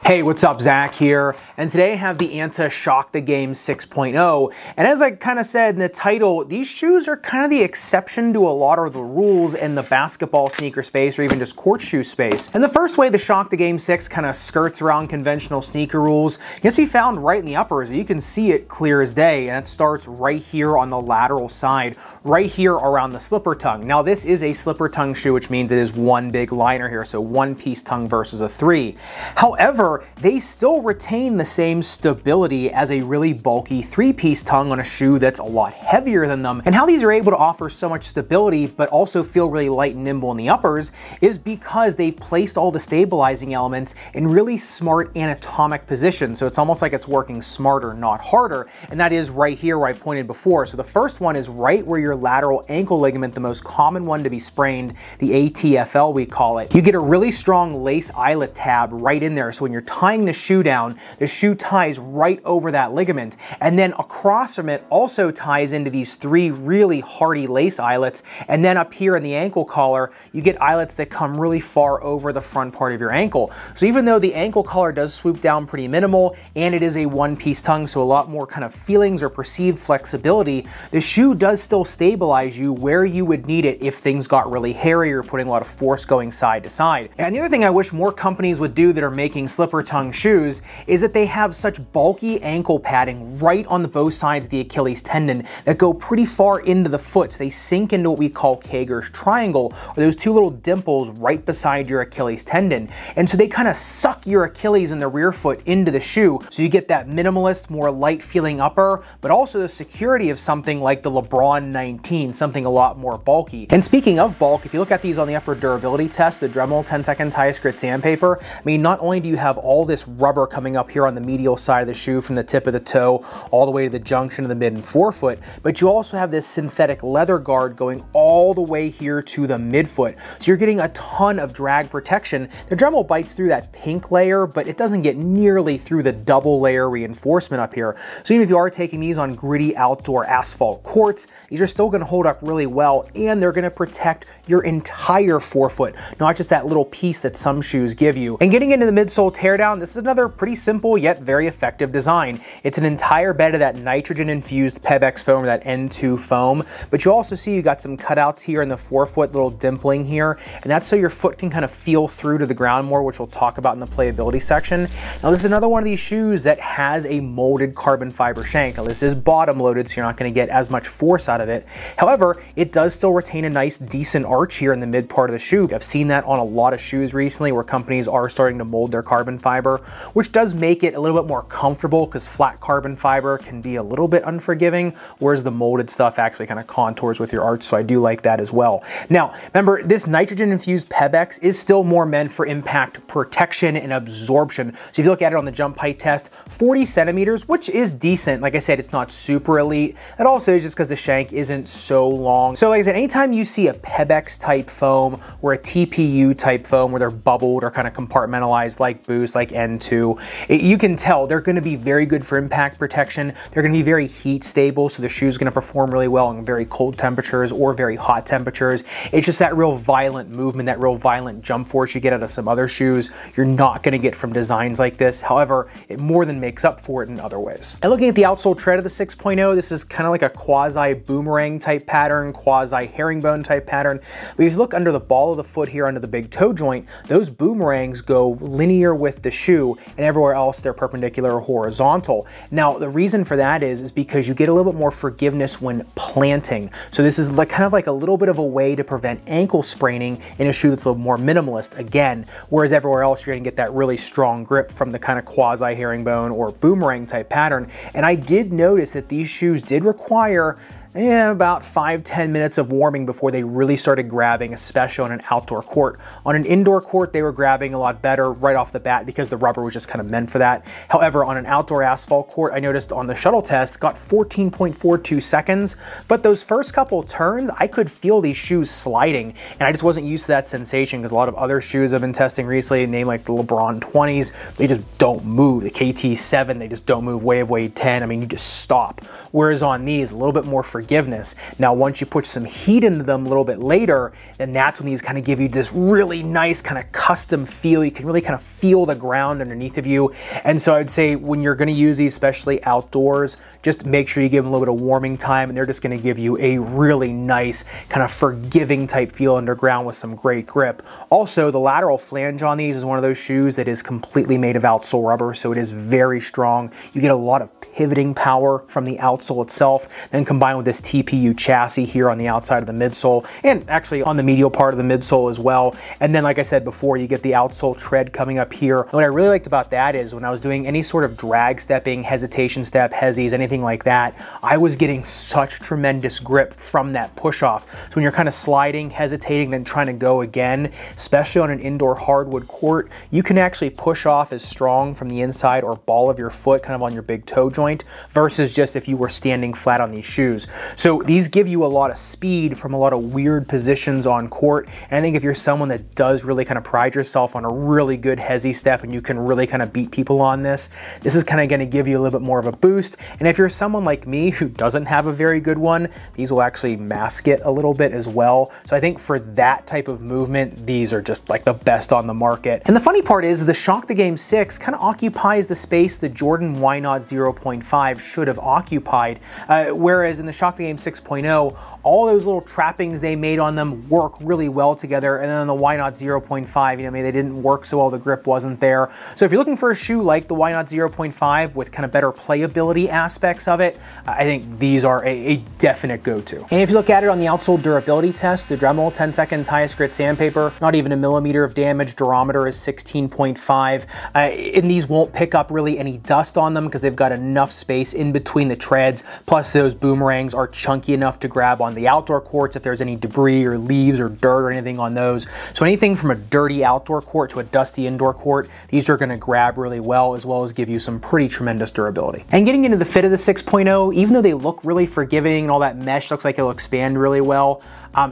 Hey, what's up? Zach here, and today I have the Anta Shock The Game 6.0, and as I kind of said in the title, these shoes are kind of the exception to a lot of the rules in the basketball sneaker space or even just court shoe space. And the first way the Shock The Game 6 kind of skirts around conventional sneaker rules can be found right in the uppers. You can see it clear as day, and it starts right here on the lateral side, right here around the slipper tongue. Now this is a slipper tongue shoe, which means it is one big liner here, so one piece tongue versus a three. However, they still retain the same stability as a really bulky three-piece tongue on a shoe that's a lot heavier than them. And how these are able to offer so much stability but also feel really light and nimble in the uppers is because they've placed all the stabilizing elements in really smart anatomic positions. So it's almost like it's working smarter, not harder. And that is right here where I pointed before. So the first one is right where your lateral ankle ligament, the most common one to be sprained, the ATFL we call it. You get a really strong lace eyelet tab right in there. So when you're tying the shoe down, the shoe ties right over that ligament, and then across from it also ties into these three really hardy lace eyelets, and then up here in the ankle collar you get eyelets that come really far over the front part of your ankle. So even though the ankle collar does swoop down pretty minimal and it is a one-piece tongue, so a lot more kind of feelings or perceived flexibility, the shoe does still stabilize you where you would need it if things got really hairy or putting a lot of force going side to side. And the other thing I wish more companies would do that are making slipper tongue shoes is that they have such bulky ankle padding right on the both sides of the Achilles tendon that go pretty far into the foot. So they sink into what we call Kager's triangle, or those two little dimples right beside your Achilles tendon. And so they kind of suck your Achilles and the rear foot into the shoe, so you get that minimalist, more light feeling upper, but also the security of something like the LeBron 19, something a lot more bulky. And speaking of bulk, if you look at these on the upper durability test, the Dremel 10-second tie grit sandpaper, I mean, not only do you have all this rubber coming up here on the medial side of the shoe from the tip of the toe all the way to the junction of the mid and forefoot, but you also have this synthetic leather guard going all the way here to the midfoot. So you're getting a ton of drag protection. The Dremel bites through that pink layer, but it doesn't get nearly through the double layer reinforcement up here. So even if you are taking these on gritty outdoor asphalt courts, these are still going to hold up really well, and they're going to protect your entire forefoot, not just that little piece that some shoes give you. And getting into the midsole teardown, this is another pretty simple yet very effective design. It's an entire bed of that nitrogen-infused Pebex foam, or that N2 foam, but you also see you got some cutouts here in the forefoot, little dimpling here, and that's so your foot can kind of feel through to the ground more, which we'll talk about in the playability section. Now this is another one of these shoes that has a molded carbon fiber shank. Now this is bottom loaded, so you're not going to get as much force out of it. However, it does still retain a nice decent arch here in the mid part of the shoe. I've seen that on a lot of shoes recently where companies are starting to mold their carbon fiber, which does make it a little bit more comfortable because flat carbon fiber can be a little bit unforgiving, whereas the molded stuff actually kind of contours with your arch, so I do like that as well. Now, remember, this nitrogen-infused Pebex is still more meant for impact protection and absorption. So if you look at it on the jump height test, 40 centimeters, which is decent. Like I said, it's not super elite. That also is just because the shank isn't so long. So like I said, anytime you see a Pebex type foam or a TPU type foam where they're bubbled or kind of compartmentalized like Boost, like N2, you can tell they're going to be very good for impact protection. They're going to be very heat stable, so the shoe's going to perform really well in very cold temperatures or very hot temperatures. It's just that real violent movement, that real violent jump force you get out of some other shoes, you're not going to get from designs like this. However, it more than makes up for it in other ways. And looking at the outsole tread of the 6.0, this is kind of like a quasi boomerang type pattern, quasi herringbone type pattern. But if you look under the ball of the foot here under the big toe joint, those boomerangs go linear with the shoe, and everywhere else they're perpendicular or horizontal. Now the reason for that is because you get a little bit more forgiveness when planting. So this is like kind of like a little bit of a way to prevent ankle spraining in a shoe that's a little more minimalist again, whereas everywhere else you're going to get that really strong grip from the kind of quasi herringbone or boomerang type pattern. And I did notice that these shoes did require about 5-10 minutes of warming before they really started grabbing, especially on an outdoor court. On an indoor court, they were grabbing a lot better right off the bat because the rubber was just kind of meant for that. However, on an outdoor asphalt court, I noticed on the shuttle test, got 14.42 seconds, but those first couple turns, I could feel these shoes sliding, and I just wasn't used to that sensation because a lot of other shoes I've been testing recently, named like the LeBron 20s, they just don't move. The KT7, they just don't move. Wave 10, I mean, you just stop. Whereas on these, a little bit more forgiveness. Now, once you put some heat into them a little bit later, then that's when these kind of give you this really nice kind of custom feel. You can really kind of feel the ground underneath of you. And so I'd say when you're going to use these, especially outdoors, just make sure you give them a little bit of warming time, and they're just going to give you a really nice kind of forgiving type feel underground with some great grip. Also, the lateral flange on these is one of those shoes that is completely made of outsole rubber, so it is very strong. You get a lot of pivoting power from the outsole itself, then combined with this TPU chassis here on the outside of the midsole, and actually on the medial part of the midsole as well. And then, like I said before, you get the outsole tread coming up here. What I really liked about that is when I was doing any sort of drag stepping, hesitation step, hezzies, anything like that, I was getting such tremendous grip from that push off. So when you're kind of sliding, hesitating, then trying to go again, especially on an indoor hardwood court, you can actually push off as strong from the inside or ball of your foot kind of on your big toe joint versus just if you were standing flat on these shoes. So these give you a lot of speed from a lot of weird positions on court. And I think if you're someone that does really kind of pride yourself on a really good hezzy step and you can really kind of beat people on this is kind of going to give you a little bit more of a boost. And if you're someone like me who doesn't have a very good one, these will actually mask it a little bit as well. So I think for that type of movement, these are just like the best on the market. And the funny part is the Shock the Game 6 kind of occupies the space the Jordan Why Not 0.5 should have occupied, whereas in the Shock the Game 6.0, all those little trappings they made on them work really well together, and then the Why Not 0.5, you know, maybe they didn't work so well, the grip wasn't there. So if you're looking for a shoe like the Why Not 0.5 with kind of better playability aspects of it, I think these are a definite go-to. And if you look at it on the outsole durability test, the Dremel 10 seconds highest grit sandpaper, not even a millimeter of damage, durometer is 16.5, and these won't pick up really any dust on them because they've got enough space in between the treads, plus those boomerangs are chunky enough to grab on the outdoor courts if there's any debris or leaves or dirt or anything on those. So anything from a dirty outdoor court to a dusty indoor court, these are going to grab really well as give you some pretty tremendous durability. And getting into the fit of the 6.0, even though they look really forgiving and all that mesh looks like it'll expand really well,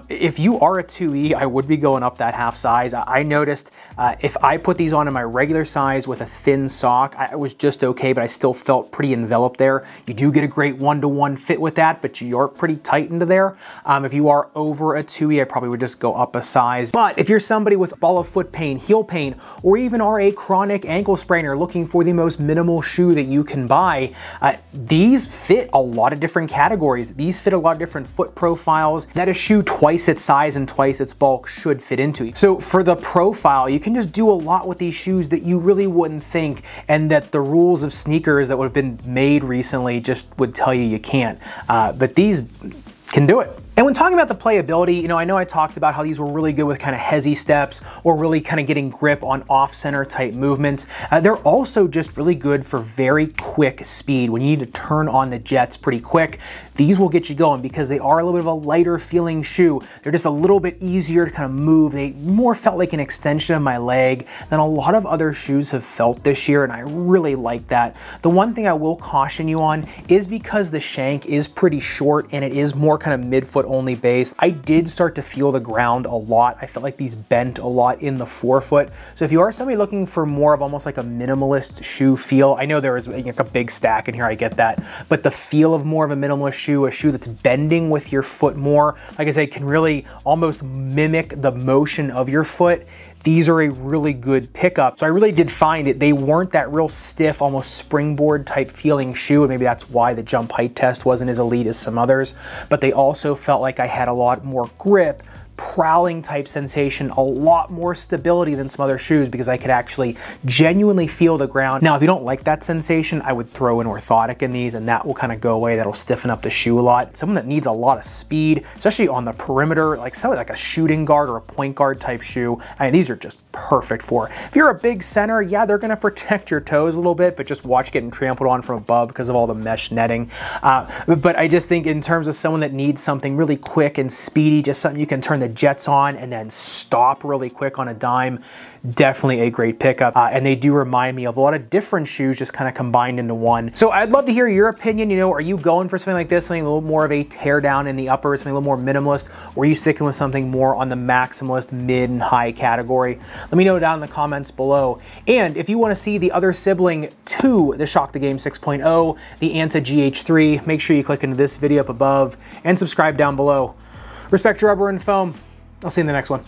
if you are a 2E, I would be going up that half size. I noticed if I put these on in my regular size with a thin sock, I was just okay, but I still felt pretty enveloped there. You do get a great one-to-one fit with that, but you're pretty tight into there. If you are over a 2E, I probably would just go up a size. But if you're somebody with ball of foot pain, heel pain, or even are a chronic ankle sprainer looking for the most minimal shoe that you can buy, these fit a lot of different categories. These fit a lot of different foot profiles that a shoe twice its size and twice its bulk should fit into. So for the profile, you can just do a lot with these shoes that you really wouldn't think, and that the rules of sneakers that would have been made recently just would tell you you can't. But these can do it. And when talking about the playability, you know I talked about how these were really good with kind of hezzy steps or really kind of getting grip on off-center type movements. They're also just really good for very quick speed. When you need to turn on the jets pretty quick, these will get you going because they are a little bit of a lighter feeling shoe. They're just a little bit easier to kind of move. They more felt like an extension of my leg than a lot of other shoes have felt this year, and I really like that. The one thing I will caution you on is because the shank is pretty short and it is more kind of midfoot only based, I did start to feel the ground a lot. I felt like these bent a lot in the forefoot. So if you are somebody looking for more of almost like a minimalist shoe feel, I know there is like a big stack in here, I get that, but the feel of more of a minimalist shoe, a shoe that's bending with your foot more, like I say, can really almost mimic the motion of your foot. These are a really good pickup. So I really did find that they weren't that real stiff, almost springboard type feeling shoe, and maybe that's why the jump height test wasn't as elite as some others, but they also felt like I had a lot more grip, prowling type sensation, a lot more stability than some other shoes because I could actually genuinely feel the ground. Now, if you don't like that sensation, I would throw an orthotic in these and that will kind of go away. That'll stiffen up the shoe a lot. Someone that needs a lot of speed, especially on the perimeter, like something like a shooting guard or a point guard type shoe, I mean, these are just perfect for. If you're a big center, yeah, they're gonna protect your toes a little bit, but just watch getting trampled on from above because of all the mesh netting. But I just think in terms of someone that needs something really quick and speedy, just something you can turn the the jets on and then stop really quick on a dime. Definitely a great pickup. And they do remind me of a lot of different shoes just kind of combined into one. So I'd love to hear your opinion. You know, are you going for something like this, something a little more of a teardown in the upper, something a little more minimalist, or are you sticking with something more on the maximalist mid and high category? Let me know down in the comments below. And if you want to see the other sibling to the Shock the Game 6.0, the Anta GH3, make sure you click into this video up above and subscribe down below. Respect your rubber and foam. I'll see you in the next one.